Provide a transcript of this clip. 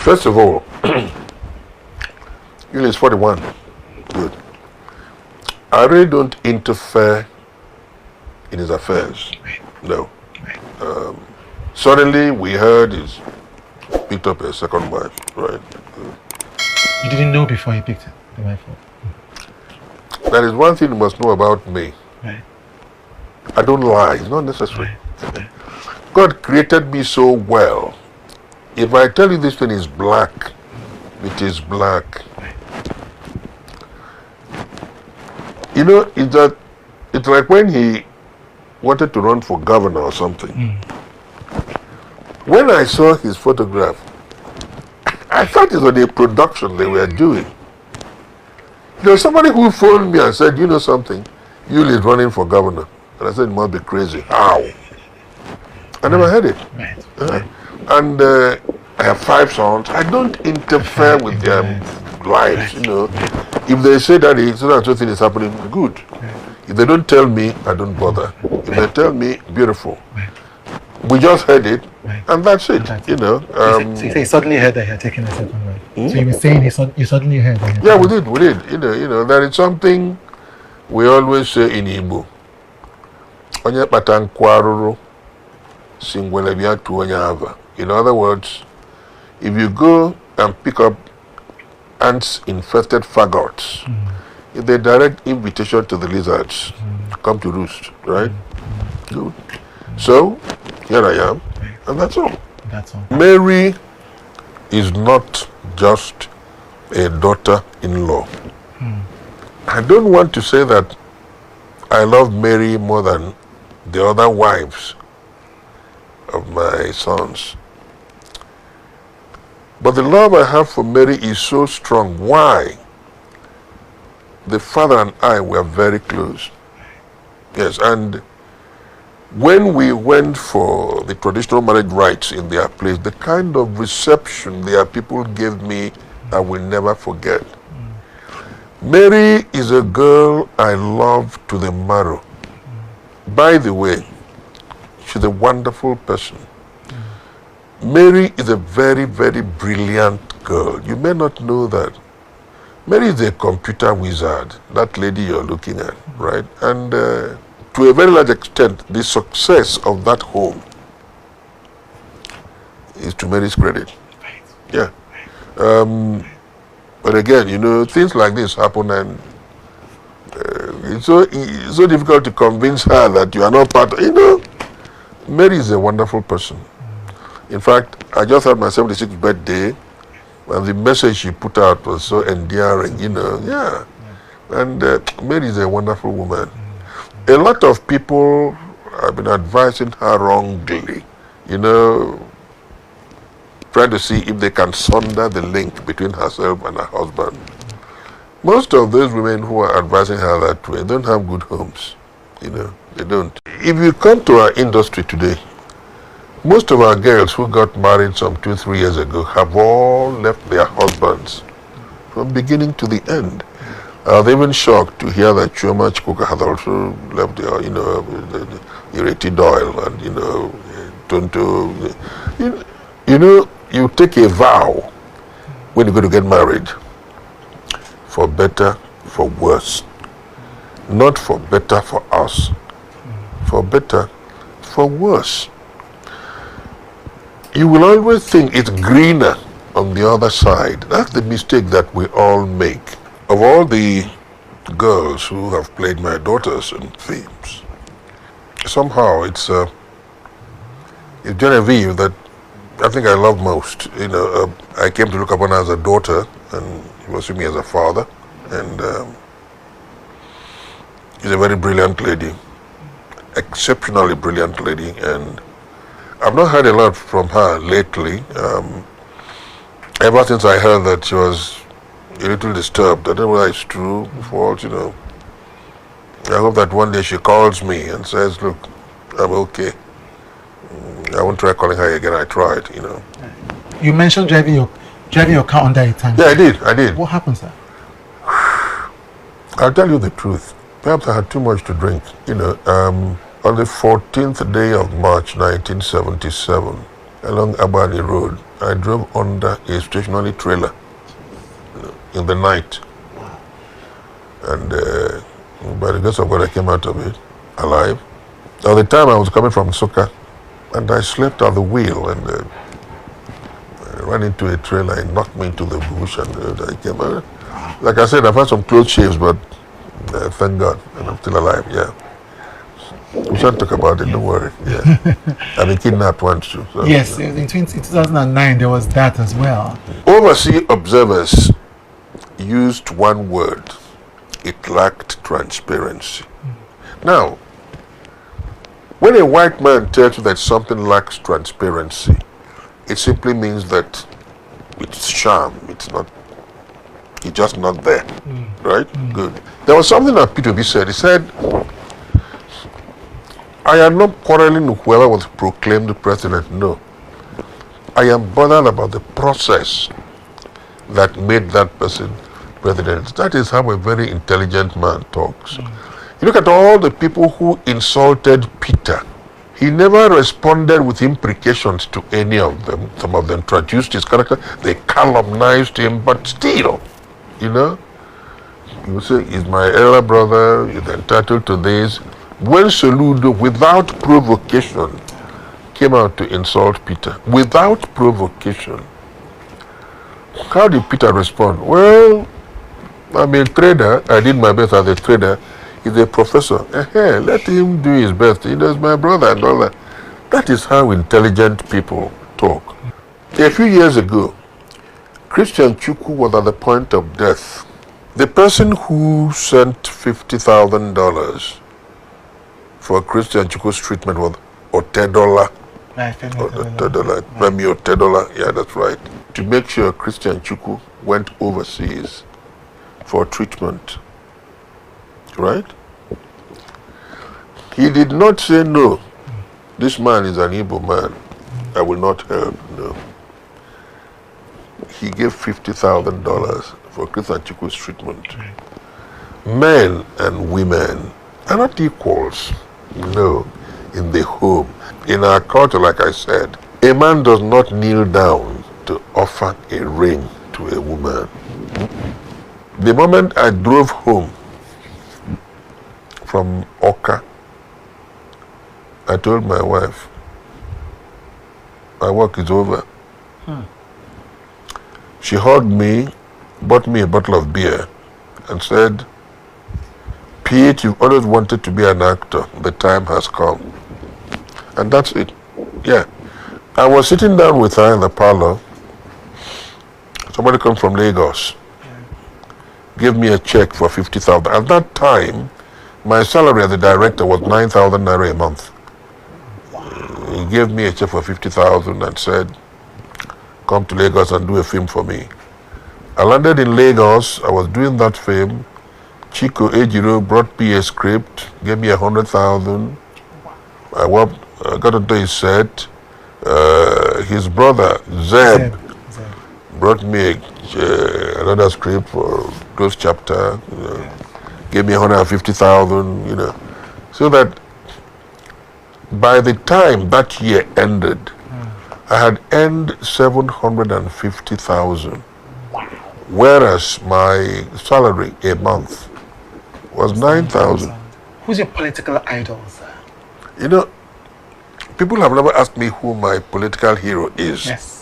First of all, Yuli is 41. Good. I really don't interfere in his affairs. No. Suddenly we heard he's picked up a second wife, right? You didn't know before he picked the wife up? There is one thing you must know about me. Right. I don't lie. It's not necessary. Right. God created me so well. If I tell you this thing is black, it is black. Right. You know, it's like when he wanted to run for governor or something. When I saw his photograph, I thought it was a production they were doing. There was somebody who phoned me and said, you know something, Yuli is running for governor. And I said, it must be crazy. How? I never heard it. Right. And I have 5 sons. I don't interfere with their lives, you know. If they say that something is happening, good. If they don't tell me, I don't bother. If they tell me, beautiful. We just heard it, and that's it, you know. So you suddenly heard that he had taken a second wife. So you were saying you suddenly heard that. Yeah, we did. You know, there is something we always say in Igbo. Onye patankwaruru singwele biatu onye ava. In other words, if you go and pick up ants-infested faggots, it's a direct invitation to the lizards. Come to roost, right? Good. So, here I am, and that's all. That's all. Mary is not just a daughter-in-law. I don't want to say that I love Mary more than the other wives of my sons. But the love I have for Mary is so strong. Why? The father and I were very close. Yes, and when we went for the traditional marriage rites in their place, the kind of reception their people gave me, I will never forget. Mary is a girl I love to the marrow. By the way, she's a wonderful person. Mary is a very, very brilliant girl. You may not know that. Mary is a computer wizard, that lady you're looking at, right? And to a very large extent, the success of that home is to Mary's credit. Yeah. But again, you know, things like this happen, and it's so difficult to convince her that you are not part of, you know. Mary is a wonderful person. In fact, I just had my 76th birthday, and the message she put out was so endearing, you know. Yeah. And Mary is a wonderful woman. A lot of people have been advising her wrongly, you know, trying to see if they can sunder the link between herself and her husband. Most of those women who are advising her that way don't have good homes, you know, they don't. If you come to our industry today, most of our girls who got married some 2-3 years ago have all left their husbands from beginning to the end. They're even shocked to hear that Chioma Chikuka has also left their, you know, the Ireti Doyle and, you know, Tonto. You know, you take a vow when you're going to get married, for better, for worse. Not for better for us, for better, for worse. You will always think it's greener on the other side. That's the mistake that we all make. Of all the girls who have played my daughters in films, somehow it's Genevieve that I think I love most. You know, I came to look upon her as a daughter, and he was with me as a father, and she's a very brilliant lady, exceptionally brilliant lady, and I've not heard a lot from her lately. Ever since I heard that she was a little disturbed, I don't know whether it's true, false, you know. I hope that one day she calls me and says, look, I'm okay. I won't try calling her again. I tried, you know. You mentioned driving your car under a tank. Yeah, I did. What happened, sir? I'll tell you the truth. Perhaps I had too much to drink. You know, on the 14th day of March 1977, along Abani Road. I drove under a stationary trailer in the night. And by the grace of God, I came out of it alive. At the time, I was coming from Soka, and I slept at the wheel, and I ran into a trailer and knocked me into the bush, and I came out. Like I said, I've had some close shaves, but thank God, and I'm still alive, yeah. We shan't talk about it, don't worry. Yeah. I've been kidnapped once too. So, Yes, yeah. in 2009 there was that as well. Overseas observers used one word. It lacked transparency. Now, when a white man tells you that something lacks transparency, it simply means that it's sham. It's just not there. Right? Good. There was something that P2B said. He said, I am not quarreling with whoever was proclaimed president. No. I am bothered about the process that made that person president. That is how a very intelligent man talks. You look at all the people who insulted Peter. He never responded with imprecations to any of them. Some of them traduced his character. They calumnized him, but still, you know, you say, he's my elder brother, he's entitled to this. When Soludo, without provocation, came out to insult Peter, without provocation, how did Peter respond? Well, I'm a trader. I did my best as a trader. He's a professor. Let him do his best. He knows my brother and all that. That is how intelligent people talk. A few years ago, Christian Chukwu was at the point of death. The person who sent $50,000 for Christian Chukwu's treatment was Otedola. Femi Otedola, yeah, that's right. To make sure Christian Chukwu went overseas for treatment, right? He did not say, no, this man is an Igbo man, I will not help, no. He gave $50,000 for Christian Chukwu's treatment. Men and women are not equals, no, in the home. In our culture, like I said, a man does not kneel down to offer a ring to a woman. The moment I drove home from Oka, I told my wife, my work is over. She hugged me, bought me a bottle of beer, and said, Pete, you've always wanted to be an actor. The time has come. And that's it. Yeah. I was sitting down with her in the parlor. Somebody come from Lagos. Gave me a check for 50,000. At that time, my salary as a director was 9,000 naira a month. He gave me a check for 50,000 and said, come to Lagos and do a film for me. I landed in Lagos. I was doing that film. Chico Ejiro brought me a script, gave me 100,000. I got into his set. His brother, Zeb, brought me another script for close chapter, gave me 150,000, you know. So that by the time that year ended, I had earned 750,000, whereas my salary a month was 9,000. Who's your political idol, sir? You know, people have never asked me who my political hero is. Yes.